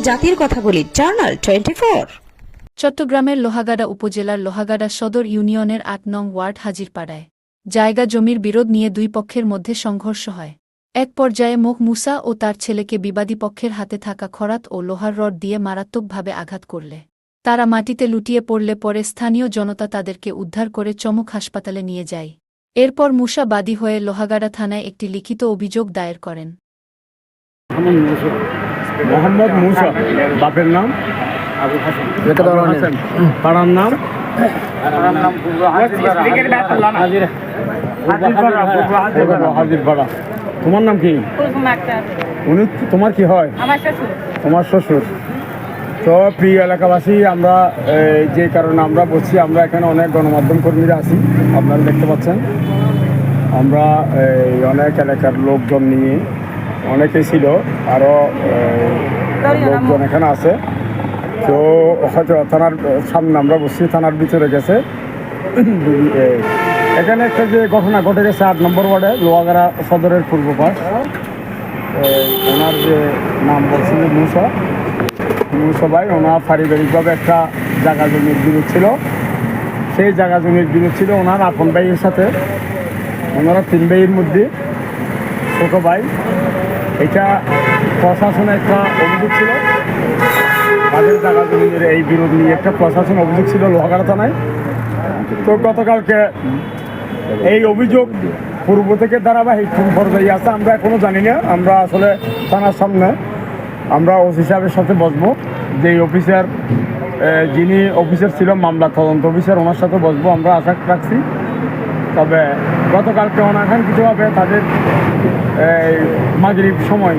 জাতির কথা বলি, জার্নাল 24। চট্টগ্রামের লোহাগাড়া উপজেলার লোহাগাড়া সদর ইউনিয়নের ৮ নং ওয়ার্ড হাজিরপাড়ায় জায়গা জমির বিরোধ নিয়ে দুই পক্ষের মধ্যে সংঘর্ষ হয়। এক পর্যায়ে মুসা ও তার ছেলেকে বিবাদী পক্ষের হাতে থাকা খরাত ও লোহার রড দিয়ে মারাত্মকভাবে আঘাত করলে তারা মাটিতে লুটিয়ে পড়লে পরে স্থানীয় জনতা তাদেরকে উদ্ধার করে চমক হাসপাতালে নিয়ে যায়। এরপর মুসা বাদী হয়ে লোহাগাড়া থানায় একটি লিখিত অভিযোগ দায়ের করেন। মোহাম্মদ মুসা, বাপের নাম পাড়ার নাম হাজিরপাড়া। তোমার নাম কি? উনি তোমার কি হয়? তোমার শ্বশুর। তো প্রিয় এলাকাবাসী, আমরা যে কারণে আমরা বলছি, আমরা এখানে অনেক গণমাধ্যম কর্মীরা আছি, আপনারা দেখতে পাচ্ছেন। আমরা অনেক এলাকার লোকজন নিয়ে অনেকেই ছিল, আরও লোকজন এখানে আছে। তো হয়তো থানার সামনে আমরা বসছি, থানার ভিতরে গেছে। এখানে একটা যে ঘটনা ঘটে গেছে ৮ নম্বর ওয়ার্ডে লোহাগাড়া সদরের পূর্ব পাশ, ওনার যে নাম বলছিল মুসা ভাই, ওনার পারিবারিকভাবে একটা জায়গা জমির বিরোধ ছিল। সেই জায়গা জমির বিরোধ ছিল ওনার আপন ভাইয়ের সাথে। ওনারা 3 ভাইয়ের মধ্যে ছোটো ভাই। এটা প্রশাসনের একটা অভিযোগ ছিল, তাদের জায়গা জমির এই বিরোধ নিয়ে একটা প্রশাসন অভিযোগ ছিল লোহাগাড়া থানায়। তো গতকালকে এই অভিযোগ পূর্ব থেকে ধারাবাহিক কোন পর্যায়ে আছে আমরা এখনও জানি না। আমরা আসলে থানার সামনে আমরা ওসি সাহেবের সাথে বসবো, যেই অফিসার যিনি অফিসার ছিল মামলা তদন্ত অফিসার, ওনার সাথে বসবো আমরা আশা রাখছি। তবে গতকালকে অনাকাঙ্ক্ষিতভাবে তাদের মাগরিব সময়